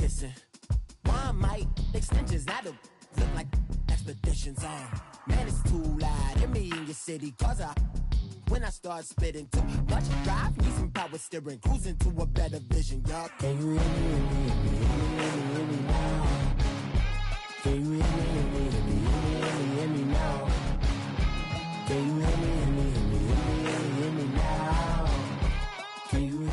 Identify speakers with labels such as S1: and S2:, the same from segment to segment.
S1: kissing. One mic extensions that'll look like expeditions on. Man, it's too loud. Hear me in your city, cause when I start spitting too much drive, need some power steering, cruising to a better vision, y'all. Can you hear me, hear me, hear me now? Can you hear me, hear me, hear me, hear me now? Can you hear me, hear me, hear me now? Can you hear me?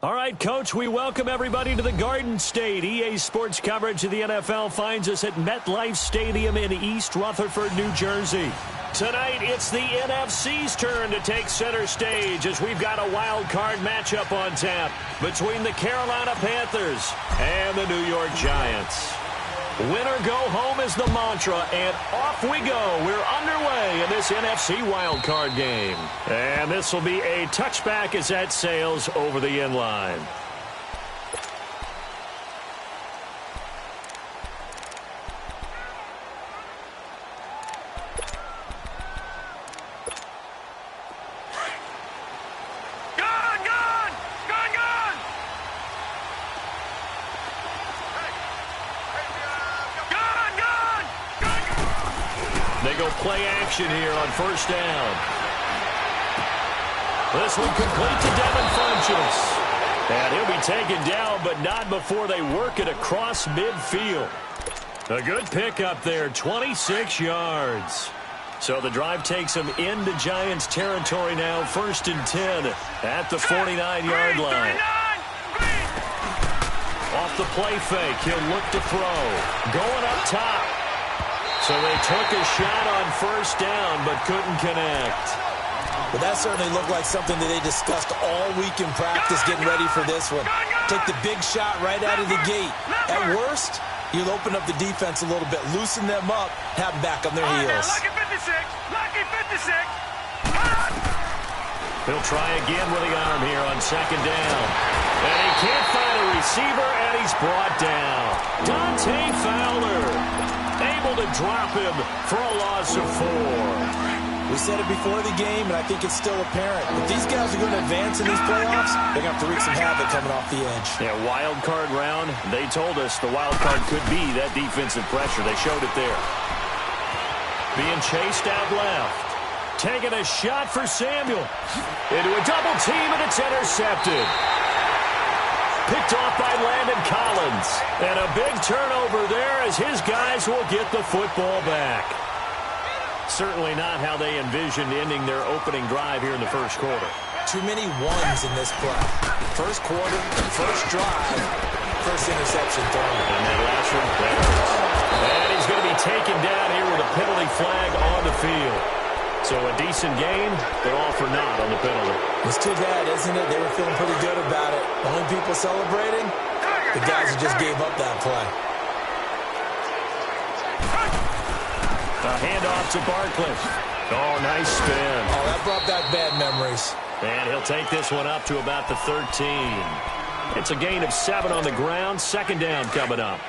S2: All right, Coach, we welcome everybody to the Garden State. EA Sports coverage of the NFL finds us at MetLife Stadium in East Rutherford, New Jersey. Tonight, it's the NFC's turn to take center stage as we've got a wild card matchup on tap between the Carolina Panthers and the New York Giants. Winner go home is the mantra, and off we go. We're underway in this NFC wild card game. And this will be a touchback as that sails over the end line. They go play action here on first down. This one complete to Devin Funchess. And he'll be taken down, but not before they work it across midfield. A good pickup there, 26 yards. So the drive takes them into Giants territory now, 1st and 10 at the 49-yard line. Off the play fake, he'll look to throw. Going up top. So they took a shot on first down, but couldn't connect.
S3: But that certainly looked like something that they discussed all week in practice, getting ready for this one. Take the big shot right out of the gate. At worst, you'll open up the defense a little bit, loosen them up, have them back on their heels.
S4: Lucky 56! Lucky 56!
S2: He'll try again with the arm here on second down. And he can't find a receiver, and he's brought down. Dante Fowler able to drop him for a loss of 4.
S3: We said it before the game, and I think it's still apparent. If these guys are going to advance in these playoffs, they're going to have to wreak some havoc coming off the edge.
S2: Yeah, wild card round. They told us the wild card could be that defensive pressure. They showed it there. Being chased out left. Taking a shot for Samuel. Into a double team, and it's intercepted. Picked off by Landon Collins. And a big turnover there as his guys will get the football back. Certainly not how they envisioned ending their opening drive here in the first quarter.
S3: Too many ones in this play. First quarter, first drive, first interception thrown.
S2: And that last one, that hurts. And he's going to be taken down here with a penalty flag on the field. So a decent game, but all for naught on the penalty.
S3: It's too bad, isn't it? They were feeling pretty good about it. The only people celebrating, the guys who just gave up that play.
S2: A handoff to Barkley. Oh, nice spin.
S3: Oh, that brought back bad memories.
S2: And he'll take this one up to about the 13. It's a gain of 7 on the ground. Second down coming up.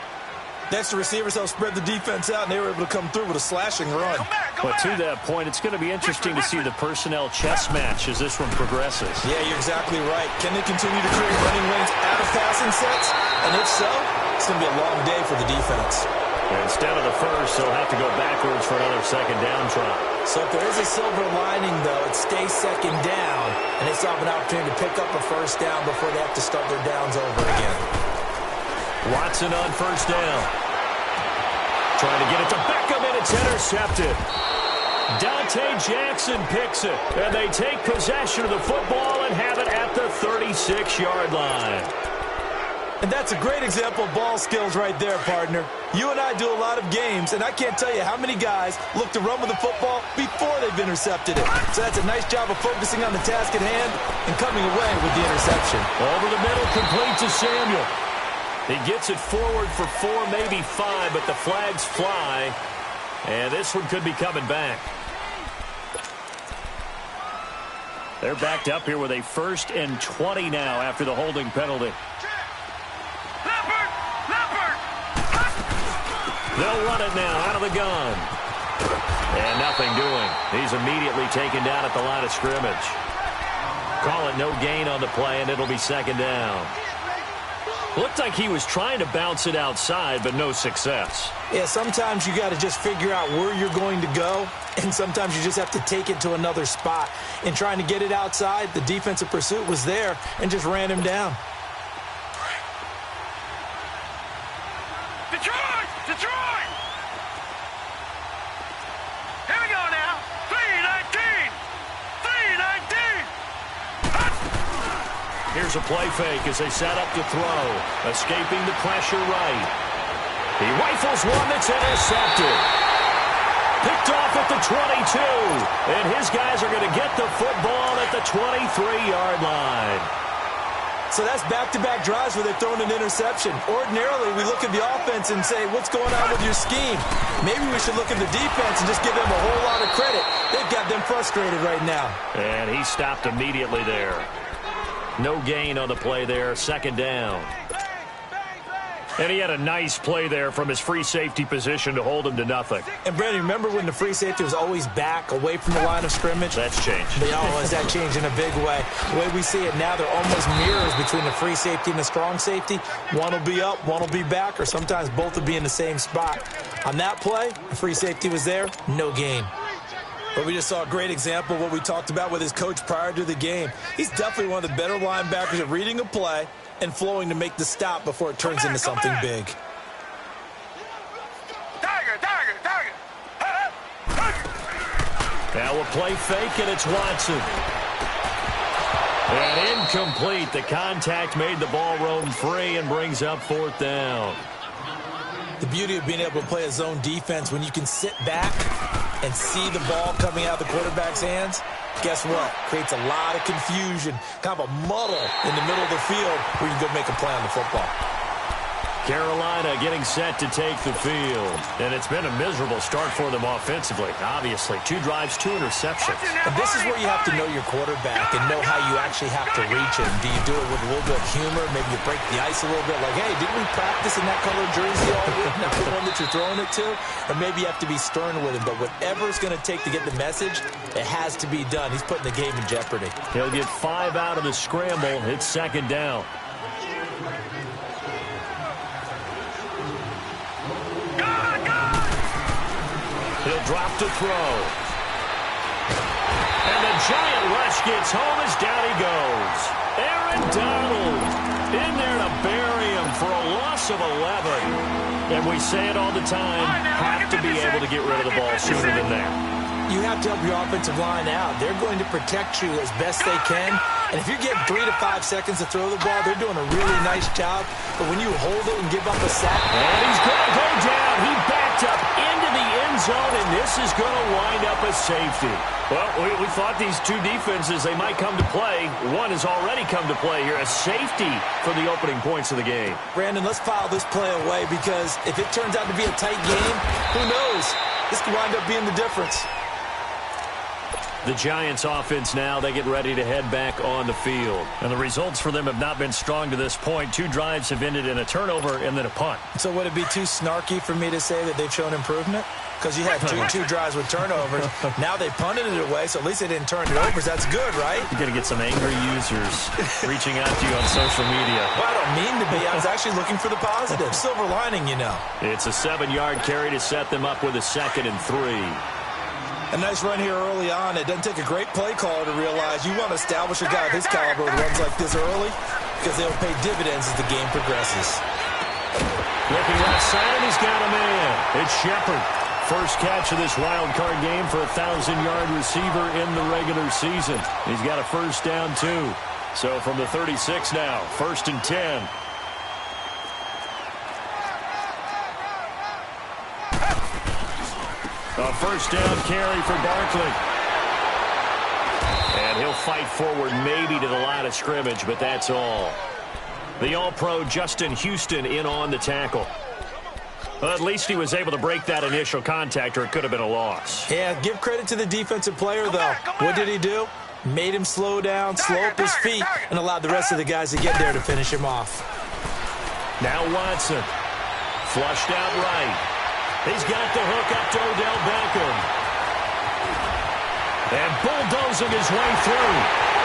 S3: Next, the receivers helped spread the defense out, and they were able to come through with a slashing run.
S2: But to that point, it's going to be interesting to see the personnel chess match as this one progresses.
S3: Yeah, you're exactly right. Can they continue to create running lanes out of passing sets? And if so, it's going to be a long day for the defense.
S2: And instead of the first, they'll have to go backwards for another second down try.
S3: So if there is a silver lining, though, it stays second down, and they still have an opportunity to pick up a first down before they have to start their downs over again.
S2: Watson on first down. Trying to get it to Beckham, and it's intercepted. Dante Jackson picks it, and they take possession of the football and have it at the 36-yard line.
S3: And that's a great example of ball skills right there, partner. You and I do a lot of games, and I can't tell you how many guys look to run with the football before they've intercepted it. So that's a nice job of focusing on the task at hand and coming away with the interception.
S2: Over the middle, complete to Samuel. He gets it forward for 4, maybe 5, but the flags fly. And this one could be coming back. They're backed up here with a 1st and 20 now after the holding penalty. They'll run it now out of the gun. And nothing doing. He's immediately taken down at the line of scrimmage. Call it no gain on the play, and it'll be second down. Looked like he was trying to bounce it outside, but no success.
S3: Yeah, sometimes you got to just figure out where you're going to go, and sometimes you just have to take it to another spot. In trying to get it outside, the defensive pursuit was there and just ran him down.
S4: Detroit! Detroit! Here we go now. 3-19! 3-19!
S2: Here's a play fake as they set up to throw. Escaping the pressure right. He rifles one that's intercepted. Picked off at the 22. And his guys are going to get the football at the 23-yard line.
S3: So that's back-to-back drives where they've thrown an interception. Ordinarily, we look at the offense and say, what's going on with your scheme? Maybe we should look at the defense and just give them a whole lot of credit. They've got them frustrated right now.
S2: And he stopped immediately there. No gain on the play there, second down. And he had a nice play there from his free safety position to hold him to nothing.
S3: And, Brandon, remember when the free safety was always back, away from the line of scrimmage?
S2: That's changed.
S3: That changed in a big way. The way we see it now, they're almost mirrors between the free safety and the strong safety. One will be up, one will be back, or sometimes both will be in the same spot. On that play, the free safety was there, no gain. But we just saw a great example of what we talked about with his coach prior to the game. He's definitely one of the better linebackers at reading a play and flowing to make the stop before it turns into something big.
S4: Tiger!
S2: Now a play fake, and it's Watson. And incomplete. The contact made the ball roam free and brings up fourth down.
S3: The beauty of being able to play a zone defense when you can sit back and see the ball coming out of the quarterback's hands, guess what? Creates a lot of confusion, kind of a muddle in the middle of the field where you can go make a play on the football.
S2: Carolina getting set to take the field. And it's been a miserable start for them offensively. Obviously, 2 drives, 2 interceptions.
S3: And this is where you have to know your quarterback and know how you actually have to reach him. Do you do it with a little bit of humor? Maybe you break the ice a little bit like, hey, didn't we practice in that color jersey all week? That's the one that you're throwing it to? Or maybe you have to be stern with him. But whatever it's going to take to get the message, it has to be done. He's putting the game in jeopardy.
S2: He'll get 5 out of the scramble. It's second down. He'll drop to throw. And the giant rush gets home as down he goes. Aaron Donald in there to bury him for a loss of 11. And we say it all the time, have to be able to get rid of the ball sooner than that.
S3: You have to help your offensive line out. They're going to protect you as best they can. And if you get 3 to 5 seconds to throw the ball, they're doing a really nice job. But when you hold it and give up a sack.
S2: And he's going to go down. He backed up into the end zone, and this is going to wind up a safety. Well, we thought these two defenses, they might come to play. One has already come to play here. A safety for the opening points of the game.
S3: Brandon, let's file this play away because if it turns out to be a tight game, who knows? This could wind up being the difference.
S2: The Giants offense now, they get ready to head back on the field. And the results for them have not been strong to this point. 2 drives have ended in a turnover and then a punt.
S3: So would it be too snarky for me to say that they've shown improvement? Because you had two drives with turnovers. Now they punted it away, so at least they didn't turn it over. So that's good, right?
S2: You're going to get some angry users reaching out to you on social media.
S3: Well, I don't mean to be. I was actually looking for the positive. Silver lining, you know.
S2: It's a 7-yard carry to set them up with a 2nd and 3.
S3: A nice run here early on. It doesn't take a great play caller to realize you want to establish a guy of his caliber with runs like this early because they'll pay dividends as the game progresses.
S2: Looking left side, he's got a man. It's Shepard. First catch of this wild card game for a 1,000-yard receiver in the regular season. He's got a first down, too. So from the 36 now, 1st and 10. A first down carry for Barkley. And he'll fight forward maybe to the line of scrimmage, but that's all. The All-Pro Justin Houston in on the tackle. Well, at least he was able to break that initial contact, or it could have been a loss.
S3: Yeah, give credit to the defensive player, though. What did he do? Made him slow down, slow up his feet, and allowed the rest of the guys to get there to finish him off.
S2: Now Watson. Flushed out right. He's got the hook up to Odell Beckham. And bulldozing his way through.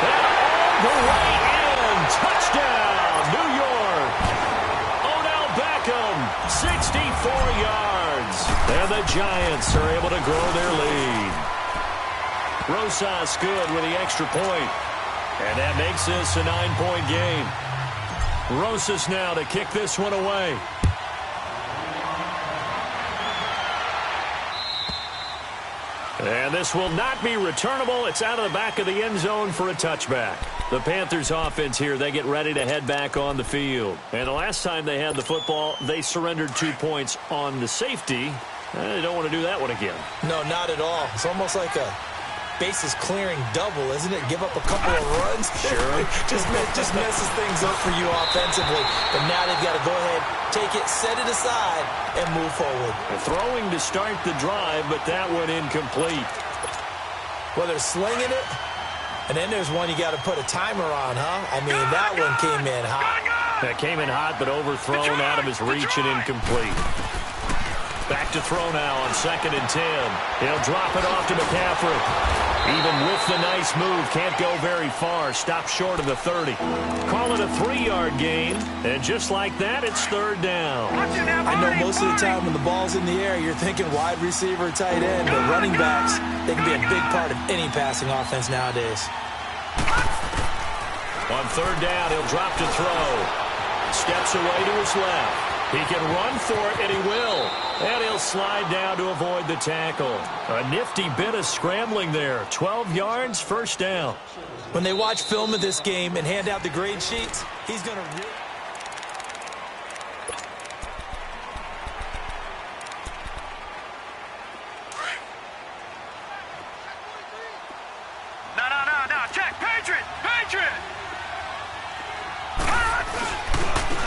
S2: And all the way in. Touchdown, New York. Giants are able to grow their lead. Rosas good with the extra point. And that makes this a 9-point game. Rosas now to kick this one away. And this will not be returnable. It's out of the back of the end zone for a touchback. The Panthers offense here, they get ready to head back on the field. And the last time they had the football, they surrendered 2 points on the safety. They don't want to do that one again.
S3: No, not at all. It's almost like a bases clearing double, isn't it? Give up a couple of runs.
S2: Sure.
S3: just messes things up for you offensively. But now they've got to go ahead, take it, set it aside, and move forward.
S2: Throwing to start the drive, but that one incomplete.
S3: Well, they're slinging it, and then there's one you got to put a timer on, huh? I mean, that one came in hot.
S2: That came in hot, but overthrown out of his reach and incomplete. Back to throw now on 2nd and 10. He'll drop it off to McCaffrey. Even with the nice move, can't go very far. Stop short of the 30. Call it a 3-yard gain. And just like that, it's 3rd down.
S3: I know most of the time when the ball's in the air, you're thinking wide receiver, tight end, but running backs, they can be a big part of any passing offense nowadays.
S2: On 3rd down, he'll drop to throw. Steps away to his left. He can run for it, and he will. And he'll slide down to avoid the tackle. A nifty bit of scrambling there. 12 yards, 1st down.
S3: When they watch film of this game and hand out the grade sheets, he's going to really...
S4: No. Check. Patriot.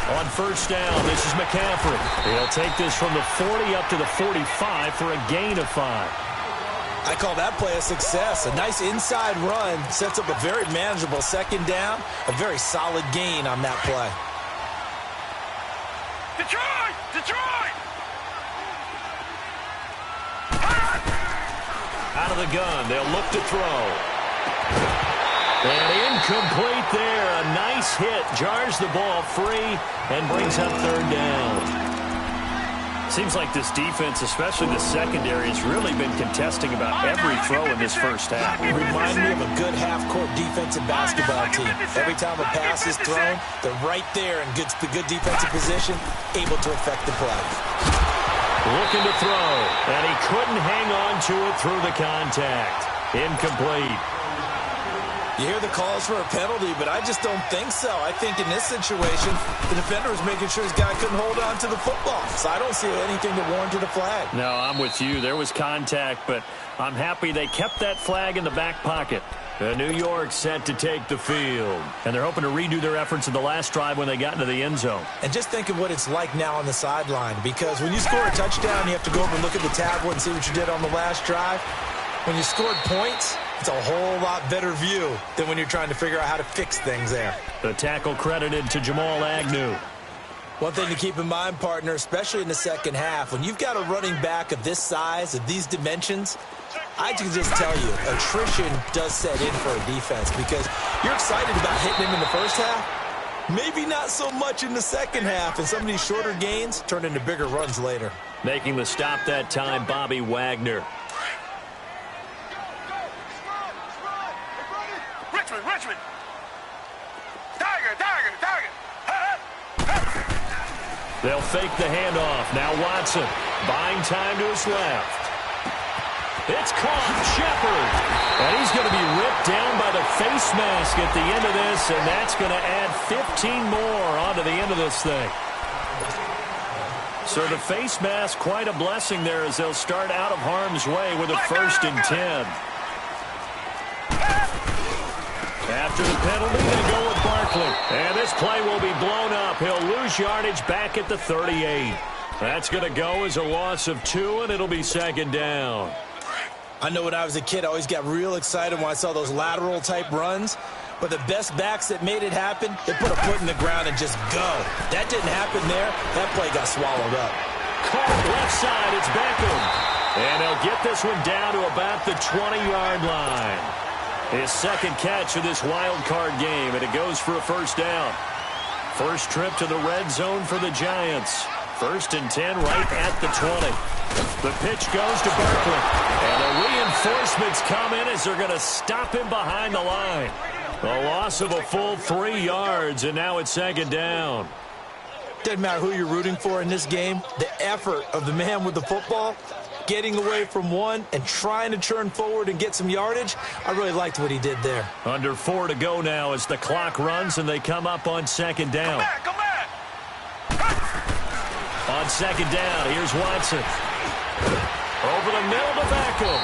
S2: On 1st down, this is McCaffrey. He'll take this from the 40 up to the 45 for a gain of 5.
S3: I call that play a success. A nice inside run sets up a very manageable 2nd down. A very solid gain on that play.
S4: Detroit!
S2: Out of the gun, they'll look to throw. And incomplete there. A nice hit. Jars the ball free and brings up 3rd down. Seems like this defense, especially the secondary, has really been contesting about every throw in this 1st half.
S3: Remind me of a good half-court defensive basketball team. Every time a pass is thrown, they're right there in good defensive position, able to affect the play.
S2: Looking to throw, and he couldn't hang on to it through the contact. Incomplete.
S3: You hear the calls for a penalty, but I just don't think so. I think in this situation, the defender was making sure his guy couldn't hold on to the football. So I don't see anything that warranted a flag.
S2: No, I'm with you. There was contact, but I'm happy they kept that flag in the back pocket. New York set to take the field, and they're hoping to redo their efforts in the last drive when they got into the end zone.
S3: And just think of what it's like now on the sideline, because when you score a touchdown, you have to go over and look at the tablet and see what you did on the last drive. When you scored points, it's a whole lot better view than when you're trying to figure out how to fix things there.
S2: The tackle credited to Jamal Agnew.
S3: One thing to keep in mind, partner, especially in the 2nd half, when you've got a running back of this size, of these dimensions, I can just tell you, attrition does set in for a defense because you're excited about hitting him in the 1st half. Maybe not so much in the 2nd half, and some of these shorter gains turn into bigger runs later.
S2: Making the stop that time, Bobby Wagner.
S4: Richmond. Tiger.
S2: They'll fake the handoff. Now Watson buying time to his left. It's caught. Shepard. And he's going to be ripped down by the face mask at the end of this, and that's going to add 15 more onto the end of this thing. So the face mask, quite a blessing there as they'll start out of harm's way with a 1st and 10. After the penalty, they go with Barkley. And this play will be blown up. He'll lose yardage back at the 38. That's going to go as a loss of 2, and it'll be 2nd down.
S3: I know when I was a kid, I always got real excited when I saw those lateral-type runs. But the best backs that made it happen, they put a foot in the ground and just go. That didn't happen there. That play got swallowed up.
S2: Caught left side. It's Beckham. And they'll get this one down to about the 20-yard line. His 2nd catch of this wild card game, and it goes for a 1st down. First trip to the red zone for the Giants. First and 10 right at the 20. The pitch goes to Barkley. And the reinforcements come in as they're going to stop him behind the line. A loss of a full 3 yards, and now it's second down.
S3: Doesn't matter who you're rooting for in this game. The effort of the man with the football, getting away from one and trying to turn forward and get some yardage, I really liked what he did there.
S2: Under 4 to go now as the clock runs and they come up on second down.
S4: Come back.
S2: On second down, here's Watson. Over the middle to Beckham.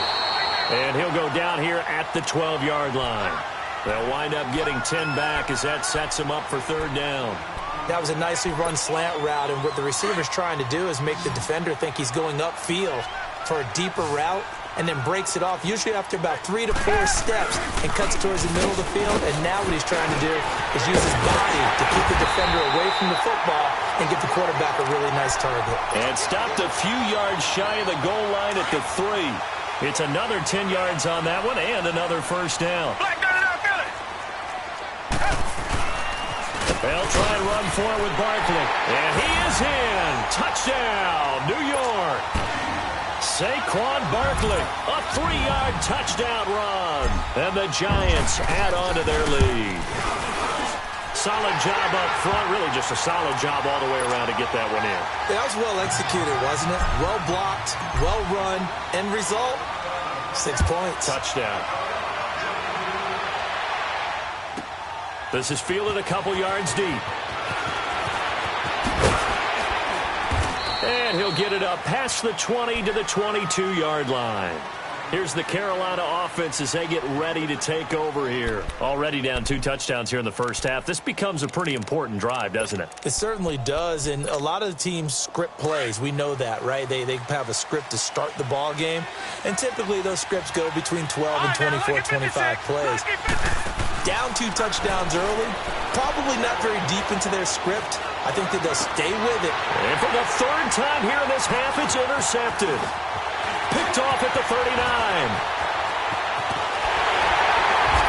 S2: And he'll go down here at the 12-yard line. They'll wind up getting 10 back as that sets him up for third down.
S3: That was a nicely run slant route, and what the receiver's trying to do is make the defender think he's going upfield for a deeper route and then breaks it off, usually after about 3 to 4 steps, and cuts towards the middle of the field. And now what he's trying to do is use his body to keep the defender away from the football and give the quarterback a really nice target.
S2: And stopped a few yards shy of the goal line at the 3. It's another 10 yards on that one and another first down. They'll try and run for it with Barkley. And he is in. Touchdown, New York. Saquon Barkley, a 3-yard touchdown run. And the Giants add on to their lead. Solid job up front. Really just a solid job all the way around to get that one in.
S3: That was well executed, wasn't it? Well blocked, well run. End result, 6 points.
S2: Touchdown. This is fielded a couple yards deep. And he'll get it up past the 20 to the 22-yard line. Here's the Carolina offense as they get ready to take over here. Already down 2 touchdowns here in the first half. This becomes a pretty important drive, doesn't it?
S3: It certainly does, and a lot of the teams script plays. We know that, right? They have a script to start the ball game, and typically those scripts go between 12 and 24, 25 plays. Down 2 touchdowns early, probably not very deep into their script. I think that they'll stay with it.
S2: And for the 3rd time here in this half, it's intercepted. Picked off at the 39.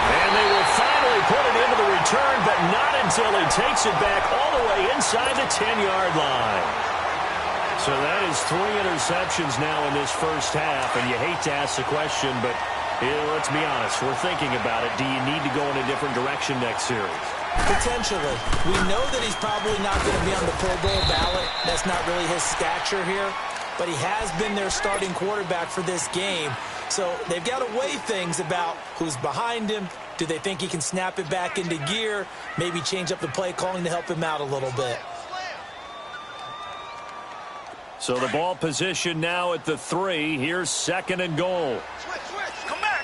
S2: And they will finally put it into the return, but not until he takes it back all the way inside the 10-yard line. So that is 3 interceptions now in this first half, and you hate to ask the question, but let's be honest, we're thinking about it. Do you need to go in a different direction next series?
S3: Potentially. We know that he's probably not going to be on the Pro Bowl ballot. That's not really his stature here. But he has been their starting quarterback for this game. So they've got to weigh things about who's behind him. Do they think he can snap it back into gear? Maybe change up the play calling to help him out a little bit.
S2: So the ball position now at the 3. Here's 2nd and goal.
S4: Come back.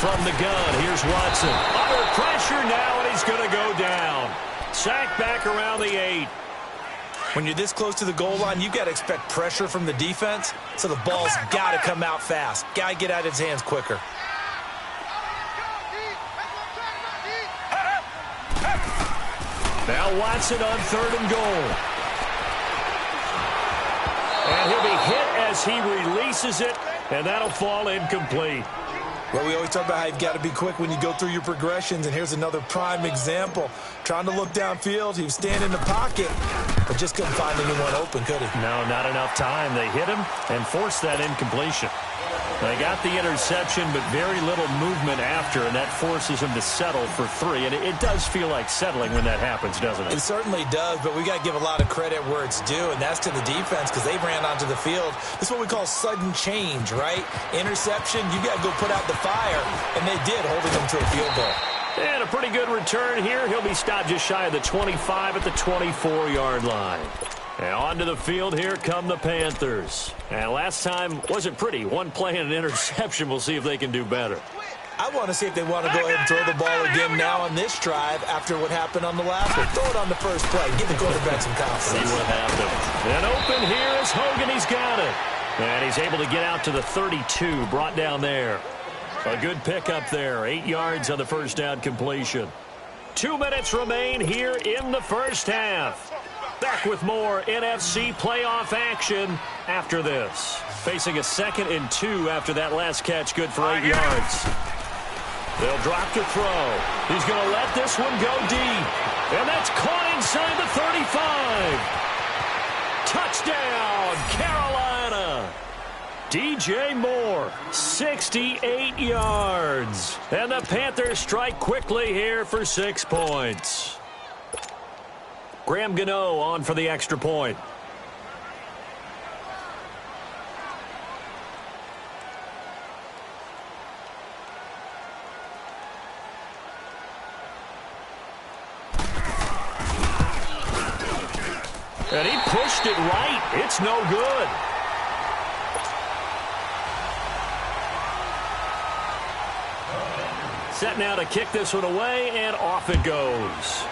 S2: From the gun, here's Watson. Under pressure now, and he's going to go down. Sacked back around the 8.
S3: When you're this close to the goal line, you've got to expect pressure from the defense, so the ball's got to come out fast. Got to get out of his hands quicker.
S2: Now Watson on 3rd and goal. And he'll be hit as he releases it, and that'll fall incomplete.
S3: Well, we always talk about how you've got to be quick when you go through your progressions, and here's another prime example. Trying to look downfield, he was standing in the pocket, but just couldn't find anyone open, could he?
S2: No, not enough time. They hit him and forced that incompletion. They got the interception, but very little movement after, and that forces him to settle for 3. And it does feel like settling when that happens, doesn't it?
S3: It certainly does, but we got to give a lot of credit where it's due, and that's to the defense because they ran onto the field. This is what we call sudden change, right? Interception, you got to go put out the fire, and they did, holding them to a field goal.
S2: And a pretty good return here. He'll be stopped just shy of the 25 at the 24-yard line. And onto the field, here come the Panthers. And last time wasn't pretty. 1 play and an interception. We'll see if they can do better.
S3: I want to see if they want to go ahead and throw the ball again now on this drive after what happened on the last one. Throw it on the first play. Give the quarterback some confidence.
S2: See what happens. And open here is Hogan. He's got it. And he's able to get out to the 32. Brought down there. A good pickup there. 8 yards on the first down completion. 2 minutes remain here in the first half. Back with more NFC playoff action after this. Facing a 2nd and 2 after that last catch, good for 8 yards. They'll drop to throw. He's going to let this one go deep. And that's caught inside the 35. Touchdown, Carolina. DJ Moore, 68 yards. And the Panthers strike quickly here for 6 points. Graham Gano on for the extra point. And he pushed it right. It's no good. Set now to kick this one away, and off it goes.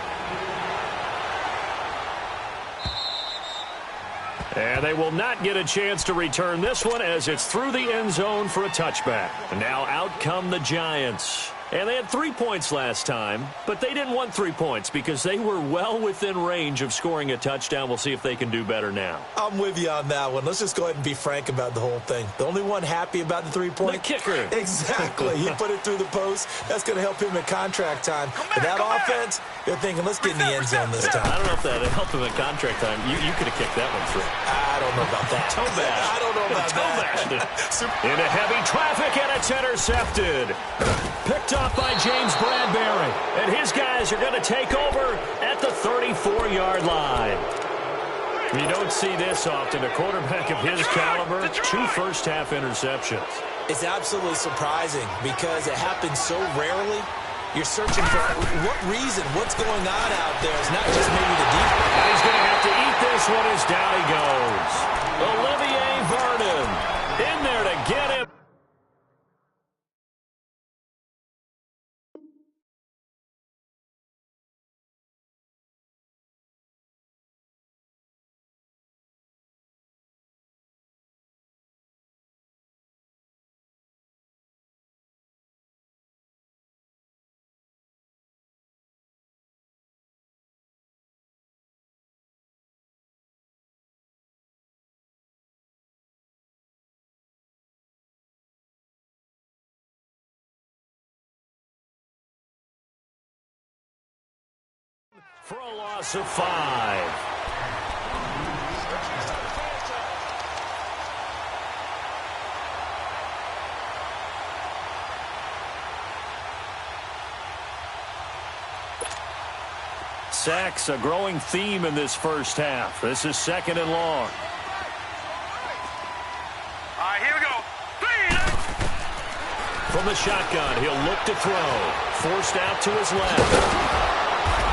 S2: And they will not get a chance to return this one as it's through the end zone for a touchback. And now out come the Giants. And they had 3 points last time, but they didn't want 3 points because they were well within range of scoring a touchdown. We'll see if they can do better now.
S3: I'm with you on that one. Let's just go ahead and be frank about the whole thing. The only one happy about the 3-point?
S2: The kicker.
S3: Exactly. He put it through the post. That's going to help him at contract time. But that offense, they're thinking, let's get in the end zone this time.
S2: I don't know if that helped him at contract time. You could have kicked that one through.
S3: I don't know about that.
S2: Toe bash.
S3: I don't know about that.
S2: Into heavy traffic, and it's intercepted. Picked off by James Bradbury. And his guys are going to take over at the 34-yard line. You don't see this often. A quarterback of his caliber, 2 first-half interceptions.
S3: It's absolutely surprising because it happens so rarely. You're searching for what reason, what's going on out there. It's not just maybe the defense.
S2: And he's going to have to eat this one as down he goes. Olivier Vernon in there to get him. For a loss of 5. Sacks, a growing theme in this first half. This is 2nd and long.
S4: All right, here we go.
S2: From the shotgun, he'll look to throw. Forced out to his left.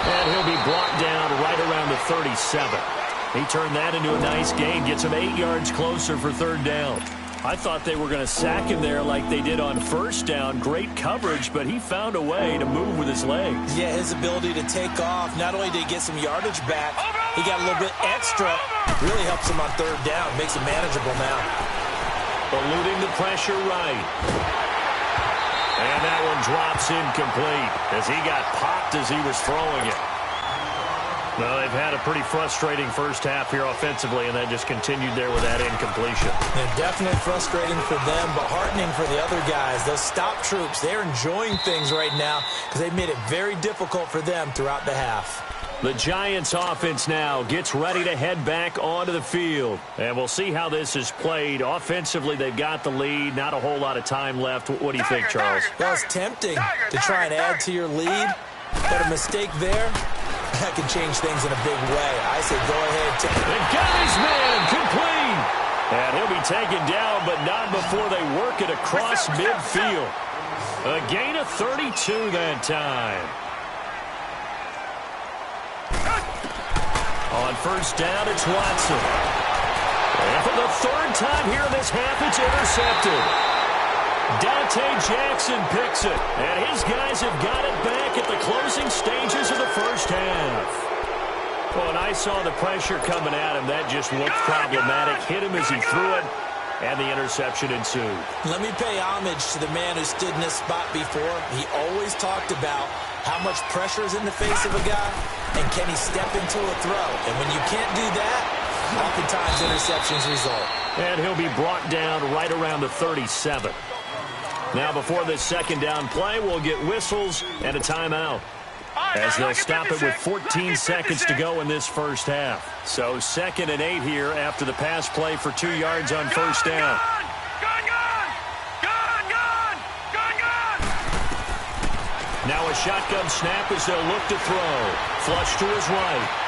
S2: And he'll be brought down right around the 37. He turned that into a nice gain. Gets him 8 yards closer for 3rd down. I thought they were going to sack him there like they did on 1st down. Great coverage, but he found a way to move with his legs.
S3: Yeah, his ability to take off. Not only did he get some yardage back, he got a little bit extra. Really helps him on 3rd down. Makes it manageable now.
S2: Eluding the pressure right. And that one drops incomplete as he got popped as he was throwing it. Well, they've had a pretty frustrating first half here offensively, and that just continued there with that incompletion.
S3: Yeah, definitely frustrating for them, but heartening for the other guys. Those stop troops, they're enjoying things right now because they've made it very difficult for them throughout the half.
S2: The Giants offense now gets ready to head back onto the field. And we'll see how this is played. Offensively, they've got the lead. Not a whole lot of time left. What do you think, Charles?
S3: Well, it's tempting to try and add to your lead, but a mistake there, that can change things in a big way. I say go ahead.
S2: And got his man complete. And he'll be taken down, but not before they work it across midfield. A gain of 32 that time. On 1st down, it's Watson. And for the 3rd time here in this half, it's intercepted. Dante Jackson picks it, and his guys have got it back at the closing stages of the first half. Well, and I saw the pressure coming at him. That just looked problematic. Hit him as he threw it, and the interception ensued.
S3: Let me pay homage to the man who stood in this spot before. He always talked about how much pressure is in the face of a guy, and can he step into a throw? And when you can't do that, oftentimes interceptions result.
S2: And he'll be brought down right around the 37. Now before this second down play, we'll get whistles and a timeout, as they'll stop it with 14 seconds to go in this first half. So 2nd and 8 here after the pass play for 2 yards on first down. Now a shotgun snap as they'll look to throw. Flush to his right.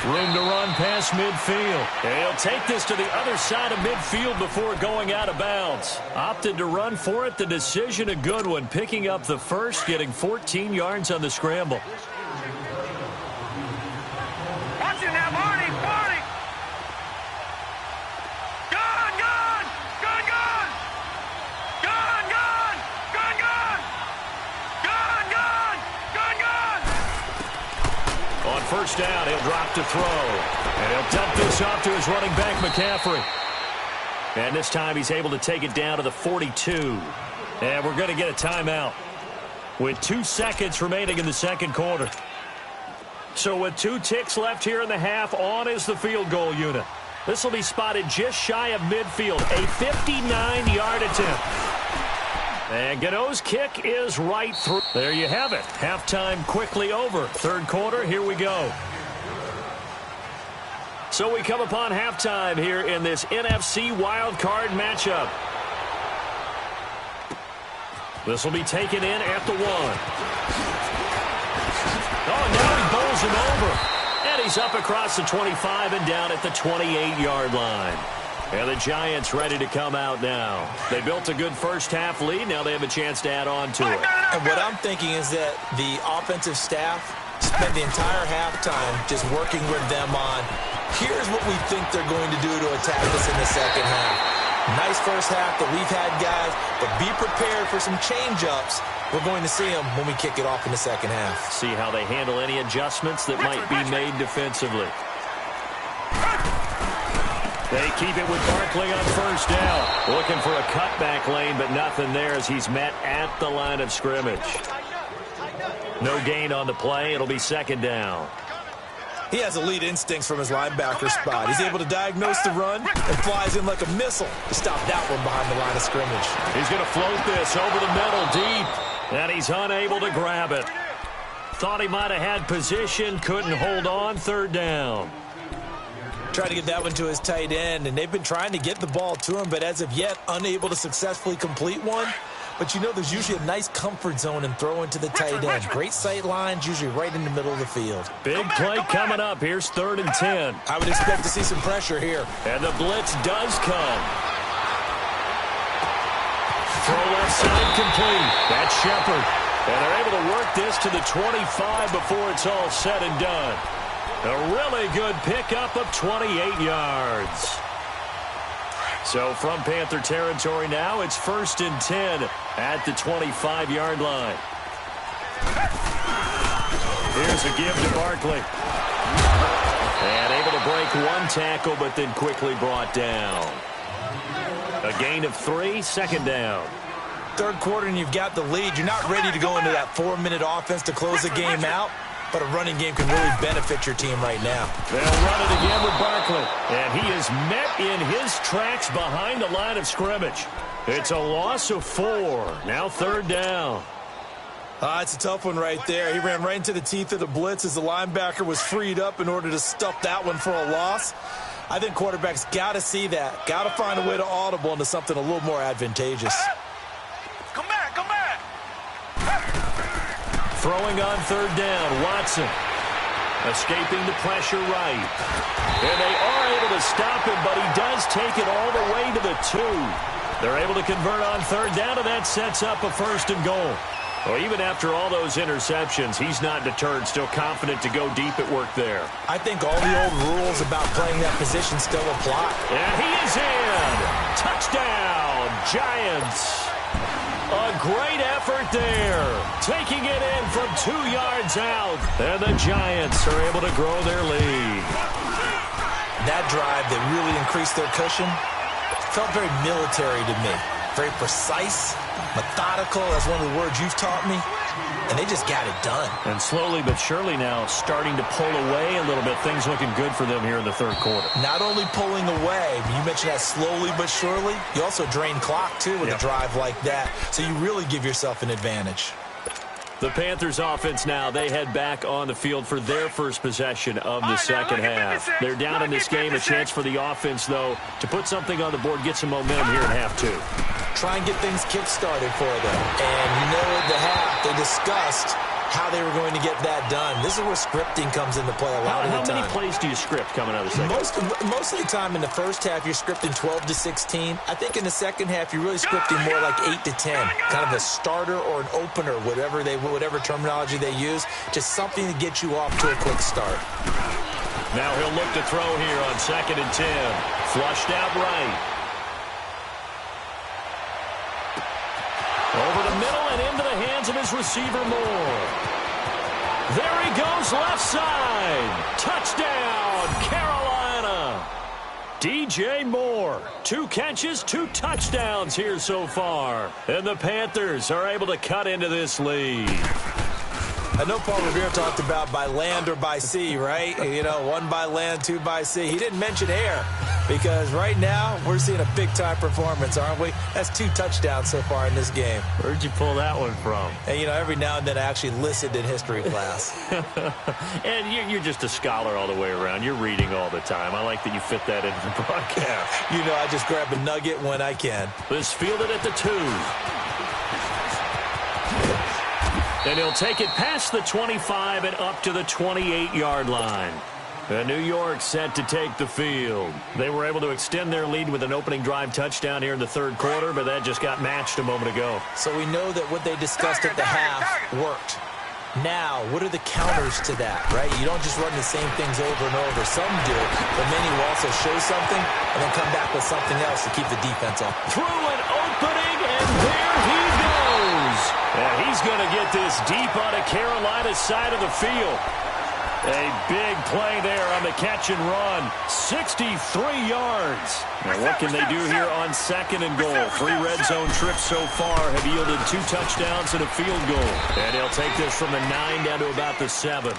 S2: Room to run past midfield. And he'll take this to the other side of midfield before going out of bounds. Opted to run for it. The decision a good one. Picking up the first, getting 14 yards on the scramble.
S4: Watch it now, Marty! Marty! Gun! Gun! Gun! Gun! Gun! Gun! Gun! Gun! Gun! Gun! Gun! Gun!
S2: On first down, he'll drop to throw. And he'll dump this off to his running back, McCaffrey. And this time he's able to take it down to the 42. And we're going to get a timeout with 2 seconds remaining in the second quarter. So with 2 ticks left here in the half, on is the field goal unit. This will be spotted just shy of midfield. A 59-yard attempt. And Gano's kick is right through. There you have it. Halftime quickly over. Third quarter, here we go. So we come upon halftime here in this NFC wildcard matchup. This will be taken in at the 1. Oh, now he bowls him over. And he's up across the 25 and down at the 28-yard line. And the Giants ready to come out now. They built a good first half lead. Now they have a chance to add on to it.
S3: And what I'm thinking is that the offensive staff spent the entire halftime just working with them on, here's what we think they're going to do to attack us in the second half. Nice first half that we've had, guys, but be prepared for some change-ups. We're going to see them when we kick it off in the second half.
S2: See how they handle any adjustments that might be made defensively. They keep it with Barkley on first down. Looking for a cutback lane, but nothing there as he's met at the line of scrimmage. No gain on the play. It'll be second down.
S3: He has elite instincts from his linebacker spot. He's able to diagnose the run and flies in like a missile to stop that one behind the line of scrimmage.
S2: He's going to float this over the middle deep, and he's unable to grab it. Thought he might have had position, couldn't hold on. Third down.
S3: Trying to get that one to his tight end, and they've been trying to get the ball to him, but as of yet, unable to successfully complete one. But you know there's usually a nice comfort zone in throwing to the tight end. Great sight lines, usually right in the middle of the field.
S2: Big play coming up. Here's 3rd and 10.
S3: I would expect to see some pressure here.
S2: And the blitz does come. Throw left side complete. That's Shepard. And they're able to work this to the 25 before it's all said and done. A really good pickup of 28 yards. So from Panther territory now, it's 1st and 10 at the 25-yard line. Here's a give to Barkley. And able to break one tackle, but then quickly brought down. A gain of 3, second down.
S3: Third quarter and you've got the lead. You're not ready to go into that 4-minute offense to close the game out. But a running game can really benefit your team right now.
S2: They'll run it again with Barkley. And he is met in his tracks behind the line of scrimmage. It's a loss of 4. Now 3rd down.
S3: It's a tough one right there. He ran right into the teeth of the blitz as the linebacker was freed up in order to stuff that one for a loss. I think quarterbacks got to see that. Got to find a way to audible into something a little more advantageous.
S4: Come back, come back.
S2: Throwing on 3rd down, Watson. Escaping the pressure right. And they are able to stop him, but he does take it all the way to the 2. They're able to convert on 3rd down, and that sets up a 1st and goal. Well, even after all those interceptions, he's not deterred, still confident to go deep at work there.
S3: I think all the old rules about playing that position still apply.
S2: And he is in. Touchdown, Giants. A great effort there, taking it in from 2 yards out. And the Giants are able to grow their lead.
S3: That drive that really increased their cushion felt very military to me. Very precise, methodical. That's one of the words you've taught me. and they just got it done.
S2: And slowly but surely now starting to pull away a little bit. Things looking good for them here in the third quarter.
S3: Not only pulling away, you mentioned that slowly but surely, you also drain clock, too, with a drive like that. So you really give yourself an advantage.
S2: The Panthers offense now, they head back on the field for their first possession of the second half. They're down in this game. A chance for the offense, though, to put something on the board, get some momentum here in half two.
S3: Try and get things kick-started for them. And you know at the half, they discussed how they were going to get that done. This is where scripting comes into play a lot of the time.
S2: How many plays do you script coming out of the second half?
S3: Most of the time in the first half, you're scripting 12 to 16. I think in the second half, you're really scripting more like 8 to 10. Kind of a starter or an opener, whatever terminology they use. Just something to get you off to a quick start.
S2: Now he'll look to throw here on 2nd and 10. Flushed out right. Over the middle and into the hands of his receiver, Moore. There he goes, left side. Touchdown, Carolina. DJ Moore, 2 catches, 2 touchdowns here so far. And the Panthers are able to cut into this lead.
S3: I know Paul Revere talked about by land or by sea, right? You know, 1 by land, 2 by sea. He didn't mention air because right now we're seeing a big-time performance, aren't we? That's 2 touchdowns so far in this game.
S2: Where'd you pull that one from?
S3: And, you know, every now and then I actually listened in history class.
S2: And you're just a scholar all the way around. You're reading all the time. I like that you fit that into the broadcast.
S3: You know, I just grab a nugget when I can.
S2: This fielded at the 2. And he'll take it past the 25 and up to the 28-yard line. And New York set to take the field. They were able to extend their lead with an opening drive touchdown here in the third quarter, but that just got matched a moment ago.
S3: So we know that what they discussed at the half worked. Now, what are the counters to that, right? You don't just run the same things over and over. Some do, but many will also show something and then come back with something else to keep the defense up.
S2: Through an opening, and there he goes. And he's going to get this deep onto Carolina's side of the field. A big play there on the catch and run. 63 yards. Now what can they do here on 2nd and goal? 3 red zone trips so far have yielded 2 touchdowns and a field goal. And he'll take this from the 9 down to about the 7.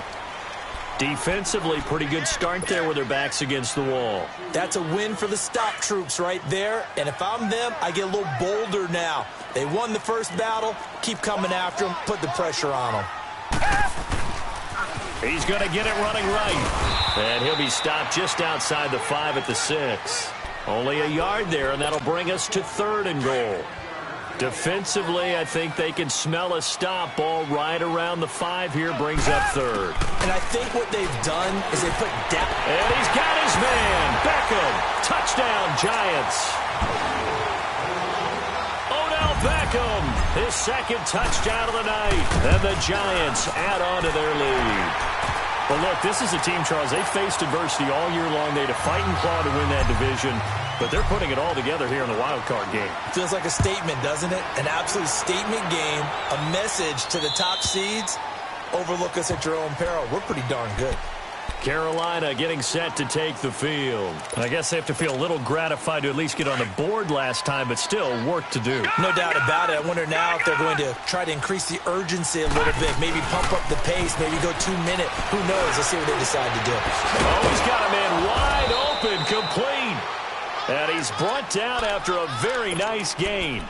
S2: Defensively, pretty good start there with their backs against the wall.
S3: That's a win for the stop troops right there. And if I'm them, I get a little bolder now. They won the first battle. Keep coming after them. Put the pressure on them.
S2: He's going to get it running right. And he'll be stopped just outside the 5 at the 6. Only a yard there, and that'll bring us to 3rd and goal. Defensively, I think they can smell a stop. Ball right around the 5 here, brings up 3rd.
S3: And I think what they've done is they put depth.
S2: And he's got his man. Beckham. Touchdown, Giants. Odell Beckham. His 2nd touchdown of the night. And the Giants add on to their lead. Well, look, this is a team, Charles. They faced adversity all year long. They had to fight and claw to win that division. But they're putting it all together here in the wild card game.
S3: Feels like a statement, doesn't it? An absolute statement game. A message to the top seeds. Overlook us at your own peril. We're pretty darn good.
S2: Carolina getting set to take the field. I guess they have to feel a little gratified to at least get on the board last time, but still work to do.
S3: No doubt about it. I wonder now if they're going to try to increase the urgency a little bit, maybe pump up the pace, maybe go 2 minute. Who knows? Let's see what they decide to do.
S2: Oh, he's got a man wide open, complete. And he's brought down after a very nice gain.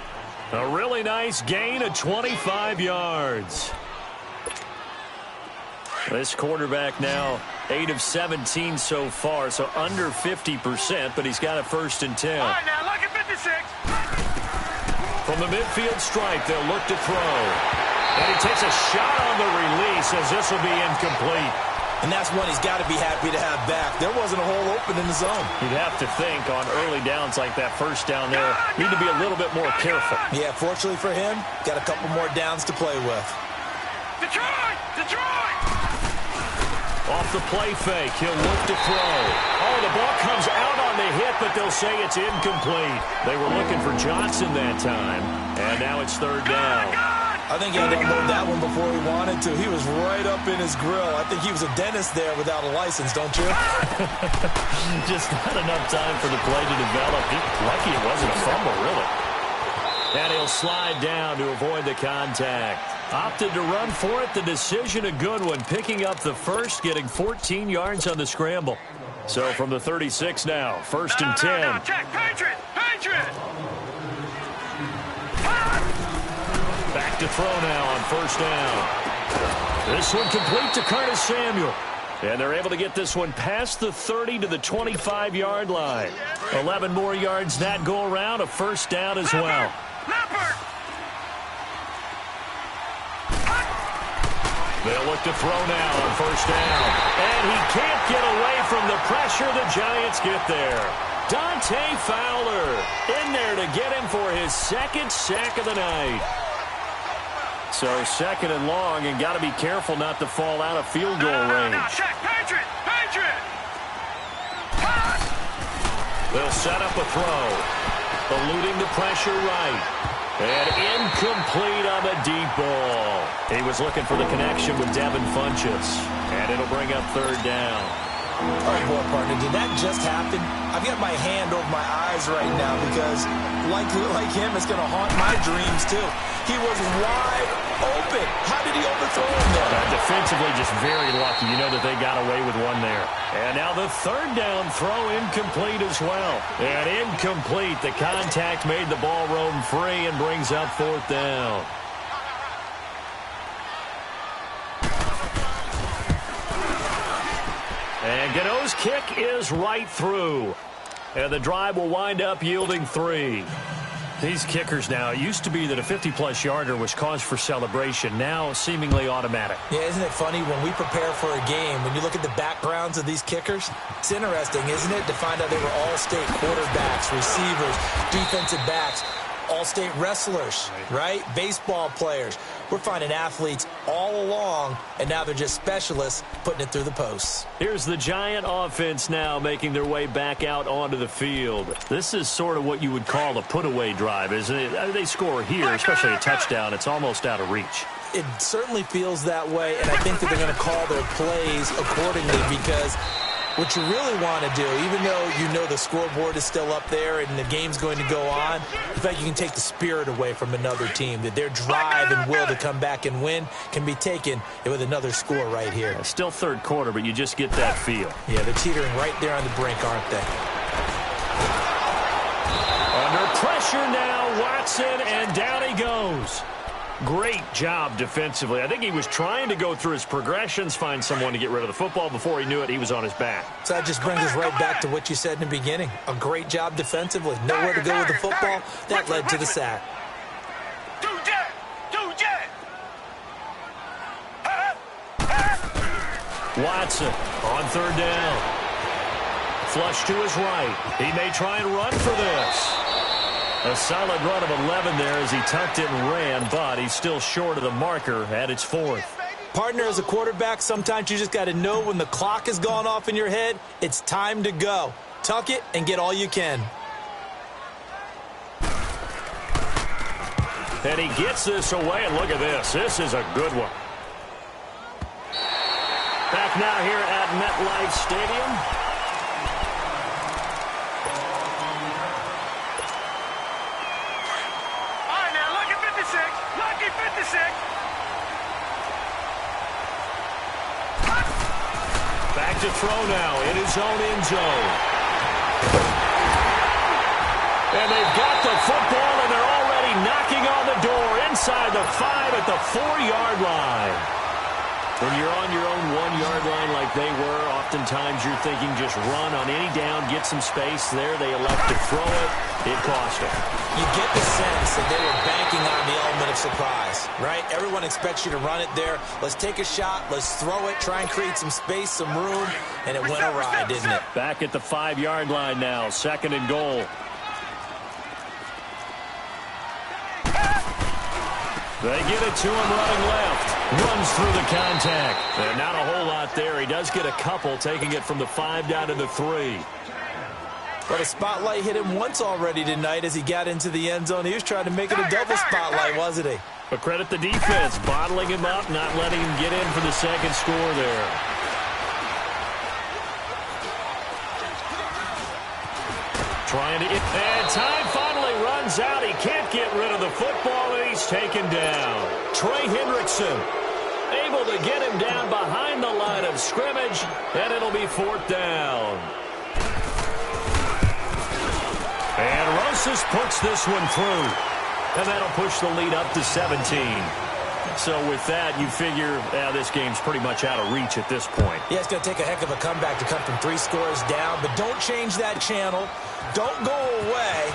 S2: A really nice gain of 25 yards. This quarterback now 8 of 17 so far, so under 50%, but he's got a 1st and 10.
S4: All right, now look at 56.
S2: From the midfield stripe, they'll look to throw. And he takes a shot on the release as this will be incomplete.
S3: And that's one he's got to be happy to have back. There wasn't a hole open in the zone.
S2: You'd have to think on early downs like that, 1st down there, need to be a little bit more careful.
S3: Yeah, fortunately for him, got a couple more downs to play with.
S4: Detroit! Detroit!
S2: Off the play fake, he'll look to throw. Oh, the ball comes out on the hit, but they'll say it's incomplete. They were looking for Johnson that time, and now it's 3rd down.
S3: I think he had to unload that one before he wanted to. He was right up in his grill. I think he was a dentist there without a license, don't you?
S2: Just not enough time for the play to develop. Lucky it wasn't a fumble, really. And he'll slide down to avoid the contact. Opted to run for it. The decision a good one. Picking up the first, getting 14 yards on the scramble. So from the 36 now, first and 10.
S4: No, check. Patriot!
S2: Back to throw now on first down. This one complete to Curtis Samuel. And they're able to get this one past the 30 to the 25-yard line. 11 more yards that go around, a first down as well. They'll look to throw now on first down. And he can't get away from the pressure. The Giants get there. Dante Fowler in there to get him for his second sack of the night. So second and long, and got to be careful not to fall out of field goal range.
S4: Check. Patriot!
S2: They'll set up a throw. Eluding the pressure right. And incomplete on the deep ball. He was looking for the connection with Devin Funchess. And it'll bring up third down.
S3: All right, boy, partner, did that just happen? I've got my hand over my eyes right now because, like him, it's going to haunt my dreams, too. He was wide open. How did he overthrow him there?
S2: Defensively, just very lucky. You know that they got away with one there. And now the third down throw incomplete as well. And incomplete. The contact made the ball roam free and brings up fourth down. And Gano's kick is right through. And the drive will wind up yielding 3. These kickers now, it used to be that a 50-plus yarder was cause for celebration. Now seemingly automatic.
S3: Yeah, isn't it funny when we prepare for a game, when you look at the backgrounds of these kickers? It's interesting, isn't it, to find out they were all-state quarterbacks, receivers, defensive backs, all-state wrestlers, right? Baseball players. We're finding athletes all along, and now they're just specialists putting it through the posts.
S2: Here's the Giant offense now making their way back out onto the field. This is sort of what you would call a put-away drive, isn't it? They score here, especially a touchdown. It's almost out of reach.
S3: It certainly feels that way, and I think that they're going to call their plays accordingly because what you really want to do, even though you know the scoreboard is still up there and the game's going to go on, in fact, you can take the spirit away from another team, that their drive and will to come back and win can be taken with another score right here.
S2: Yeah, still third quarter, but you just get that feel.
S3: Yeah, they're teetering right there on the brink, aren't they?
S2: Under pressure now, Watson, and down he goes. Great job defensively. I think he was trying to go through his progressions, find someone to get rid of the football. Before he knew it, he was on his back.
S3: So that just brings us right back to what you said in the beginning. A great job defensively. Nowhere to go with the football. That led to the sack.
S2: Watson on third down. Flush to his right. He may try and run for this. A solid run of 11 there as he tucked it and ran, but he's still short of the marker at its 4th.
S3: Partner, as a quarterback, sometimes you just got to know when the clock has gone off in your head, it's time to go. Tuck it and get all you can.
S2: And he gets this away, and look at this. This is a good one. Back now here at MetLife Stadium. Back to throw now in his own end zone. And they've got the football, and they're already knocking on the door inside the 5 at the 4-yard line. When you're on your own 1-yard line like they were, oftentimes you're thinking just run on any down, get some space there. They elect to throw it. It cost them.
S3: You get the sense that they were banking on the element of surprise, right? Everyone expects you to run it there. Let's take a shot. Let's throw it. Try and create some space, some room. And it went awry, didn't it?
S2: Back at the 5-yard line now. 2nd and goal. They get it to him running left. Runs through the contact. And not a whole lot there. He does get a couple, taking it from the 5 down to the 3.
S3: But a spotlight hit him once already tonight as he got into the end zone. He was trying to make it a double spotlight, wasn't he?
S2: But credit the defense, bottling him up, not letting him get in for the second score there. Trying to... And time finally runs out. He can't get rid of the football, and he's taken down. Trey Hendrickson able to get him down behind the line of scrimmage, and it'll be 4th down. And Rosas puts this one through, and that'll push the lead up to 17. So with that, you figure this game's pretty much out of reach at this point.
S3: Yeah, it's going to take a heck of a comeback to come from 3 scores down, but don't change that channel. Don't go away.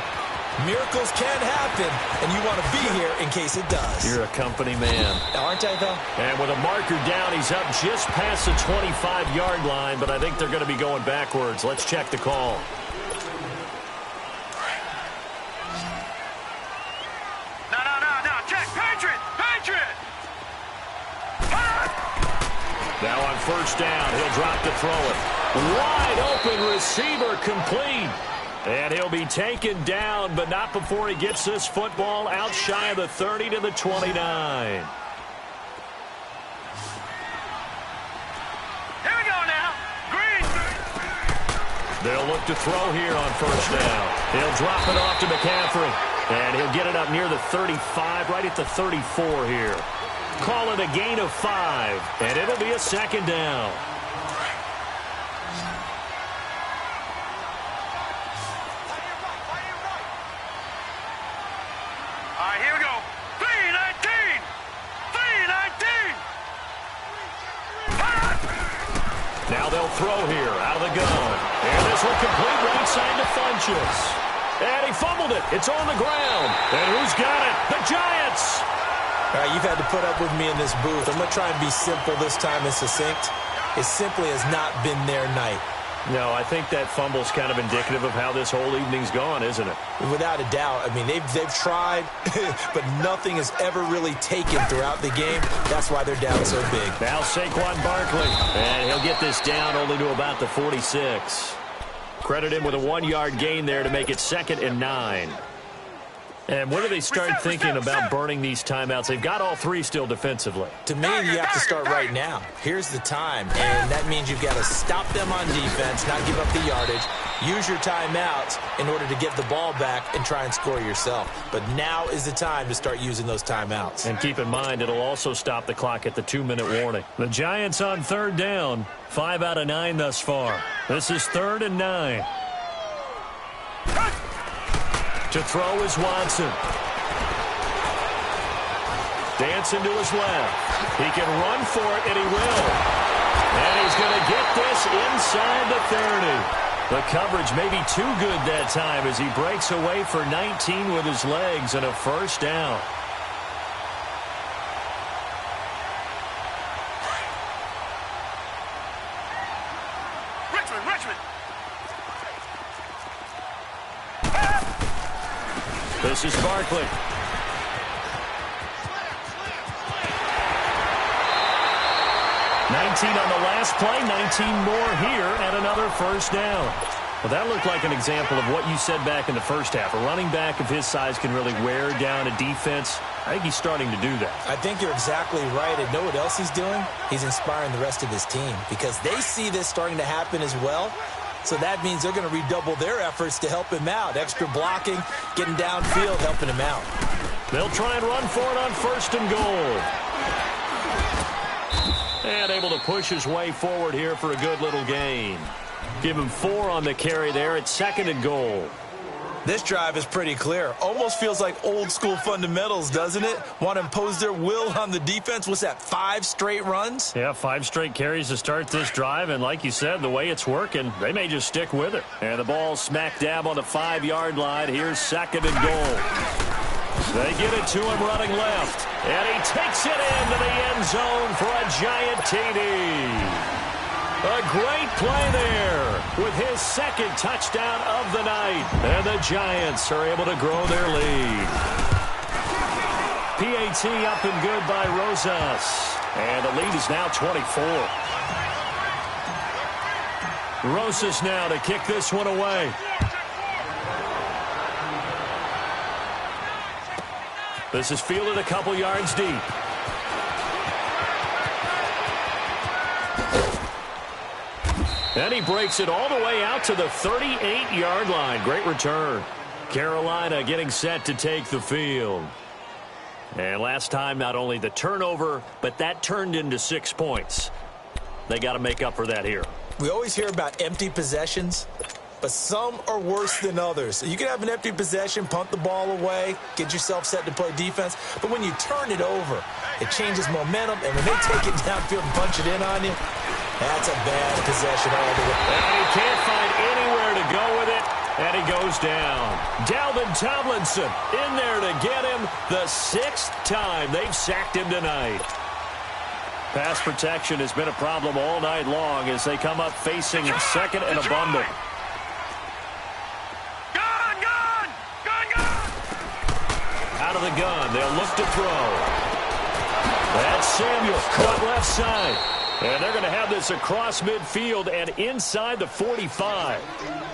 S3: Miracles can happen, and you want to be here in case it does.
S2: You're a company man.
S3: Aren't I, though? And
S2: with a marker down, he's up just past the 25-yard line, but I think they're going to be going backwards. Let's check the call.
S4: No. Check. Patriot.
S2: Now on 1st down, he'll drop to throw it. Wide open receiver complete. And he'll be taken down, but not before he gets this football out shy of the 30 to the 29.
S4: Here we go now. Green.
S2: They'll look to throw here on 1st down. He'll drop it off to McCaffrey. And he'll get it up near the 35, right at the 34 here. Call it a gain of 5, and it'll be a 2nd down.
S4: All right, here we go. 3-19.
S2: Now they'll throw here out of the gun. And this will complete right side to Funchess. And he fumbled it. It's on the ground. And who's got it? The Giants.
S3: All right, you've had to put up with me in this booth. I'm going to try and be simple this time and succinct. It simply has not been their night.
S2: No, I think that fumble's kind of indicative of how this whole evening's gone, isn't it?
S3: Without a doubt. I mean, they've tried, but nothing has ever really taken throughout the game. That's why they're down so big.
S2: Now Saquon Barkley. And he'll get this down only to about the 46. Credit him with a 1-yard gain there to make it 2nd and 9. And when do they start thinking about burning these timeouts? They've got all 3 still defensively.
S3: To me, you have to start right now. Here's the time, and that means you've got to stop them on defense, not give up the yardage, use your timeouts in order to get the ball back and try and score yourself. But now is the time to start using those timeouts.
S2: And keep in mind, it'll also stop the clock at the 2-minute warning. The Giants on 3rd down, 5 out of 9 thus far. This is 3rd and 9. To throw is Watson. Dancing to his left. He can run for it, and he will. And he's going to get this inside the 30. The coverage may be too good that time as he breaks away for 19 with his legs and a 1st down.
S4: Richmond.
S2: This is Barkley. 19 on the last play, 19 more here, and another 1st down. Well, that looked like an example of what you said back in the first half. A running back of his size can really wear down a defense. I think he's starting to do that.
S3: I think you're exactly right. And know what else he's doing? He's inspiring the rest of his team because they see this starting to happen as well. So that means they're going to redouble their efforts to help him out. Extra blocking, getting downfield, helping him out.
S2: They'll try and run for it on 1st and goal. And able to push his way forward here for a good little gain. Give him 4 on the carry there at 2nd and goal.
S3: This drive is pretty clear. Almost feels like old school fundamentals, doesn't it? Want to impose their will on the defense. What's that, 5 straight runs?
S2: Yeah, 5 straight carries to start this drive. And like you said, the way it's working, they may just stick with it. And the ball smack dab on the 5-yard line. Here's 2nd and goal. They get it to him running left. And he takes it into the end zone for a giant TD. A great play there with his 2nd touchdown of the night. And the Giants are able to grow their lead. PAT up and good by Rosas. And the lead is now 24. Rosas now to kick this one away. This is fielded a couple yards deep. And he breaks it all the way out to the 38-yard line. Great return. Carolina getting set to take the field. And last time, not only the turnover, but that turned into 6 points. They got to make up for that here.
S3: We always hear about empty possessions, but some are worse than others. You can have an empty possession, punt the ball away, get yourself set to play defense, but when you turn it over, it changes momentum, and when they take it downfield and punch it in on you, that's a bad possession all the way.
S2: And he can't find anywhere to go with it, and he goes down. Dalvin Tomlinson in there to get him the 6th time they've sacked him tonight. Pass protection has been a problem all night long as they come up facing second and a bundle. Out of the gun, they'll look to throw. That's Samuel, caught left side. And they're going to have this across midfield and inside the 45.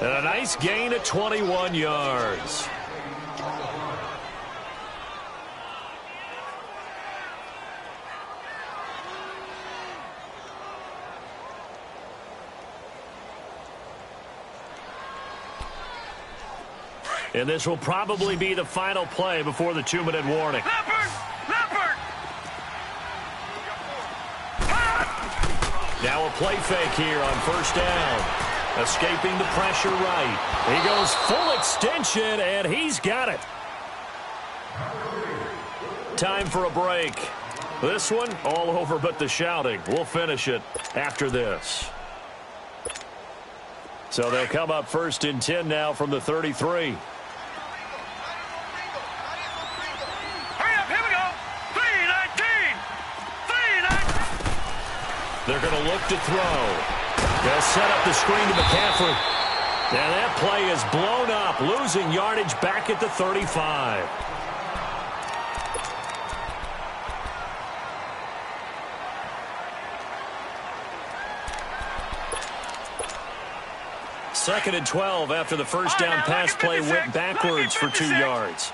S2: And a nice gain of 21 yards. And this will probably be the final play before the 2-minute warning. Now a play fake here on first down. Escaping the pressure right. He goes full extension, and he's got it. Time for a break. This one, all over but the shouting. We'll finish it after this. So they'll come up 1st and 10 now from the 33. They're going to look to throw. They'll set up the screen to McCaffrey. And that play is blown up, losing yardage back at the 35. Second and 12 after the first down pass play went backwards for 2 yards.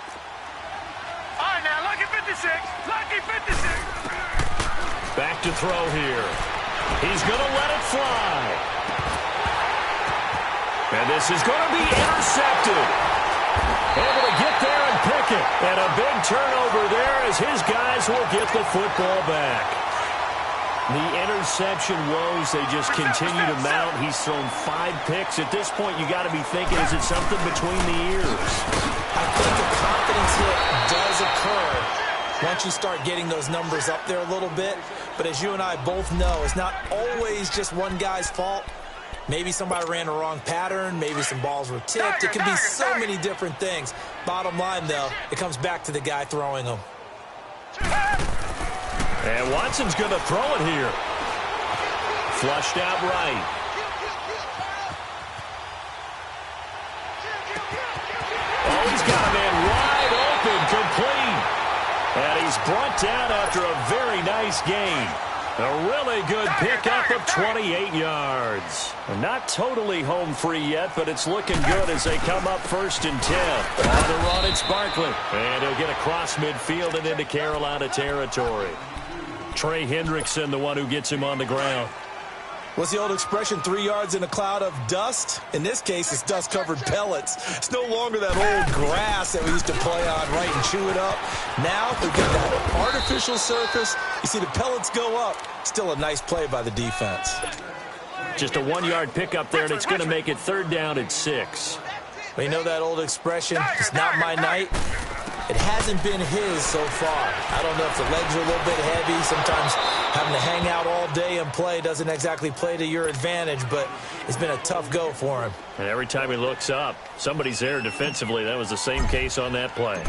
S4: All right, now, lucky 56. Lucky 56.
S2: Back to throw here. He's going to let it fly. And this is going to be intercepted. Able to get there and pick it. And a big turnover there as his guys will get the football back. The interception woes, they just continue to mount. He's thrown 5 picks. At this point, you got to be thinking, is it something between the ears?
S3: I think a confidence hit does occur once you start getting those numbers up there a little bit. But as you and I both know, it's not always just one guy's fault. Maybe somebody ran the wrong pattern. Maybe some balls were tipped. It can be so many different things. Bottom line, though, it comes back to the guy throwing them.
S2: And Watson's going to throw it here. Flushed out right. Oh, he's got a man wide open, complete. And he's brought down after a very nice gain. A really good pickup of 28 yards. Not totally home free yet, but it's looking good as they come up 1st and 10. On the run, it's Barkley. And he'll get across midfield and into Carolina territory. Trey Hendrickson, the one who gets him on the ground.
S3: What's the old expression, 3 yards in a cloud of dust? In this case, it's dust-covered pellets. It's no longer that old grass that we used to play on, right, and chew it up. Now, we've got that artificial surface. You see the pellets go up. Still a nice play by the defense.
S2: Just a 1-yard pickup there, and it's going to make it 3rd down at 6.
S3: Well, you know that old expression, it's not my night. It hasn't been his so far. I don't know if the legs are a little bit heavy. Sometimes having to hang out all day and play doesn't exactly play to your advantage, but it's been a tough go for him.
S2: And every time he looks up, somebody's there defensively. That was the same case on that play.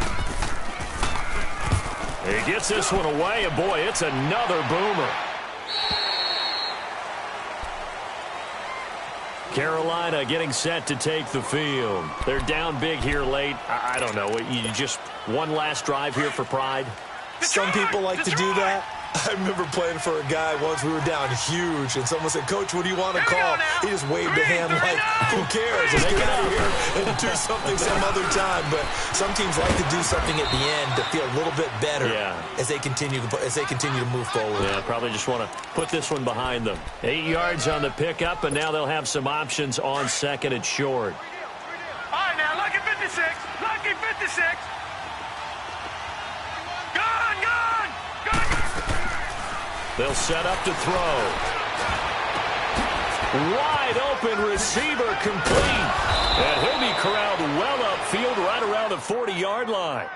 S2: He gets this one away, and boy, it's another boomer. Carolina getting set to take the field. They're down big here late. I don't know. You just one last drive here for pride?
S3: Some people like to do that. I remember playing for a guy once. We were down huge, and someone said, "Coach, what do you want to call?" He just waved a hand like, "Who cares? Let's get out of here and do something some other time." But some teams like to do something at the end to feel a little bit better as they continue to move forward.
S2: Yeah, probably just want to put this one behind them. 8 yards on the pickup, and now they'll have some options on 2nd and short.
S4: All right, now, look at 56. 56. Gone, gone, gone.
S2: They'll set up to throw. Wide open receiver complete. And he'll be corralled well upfield right around the 40-yard line.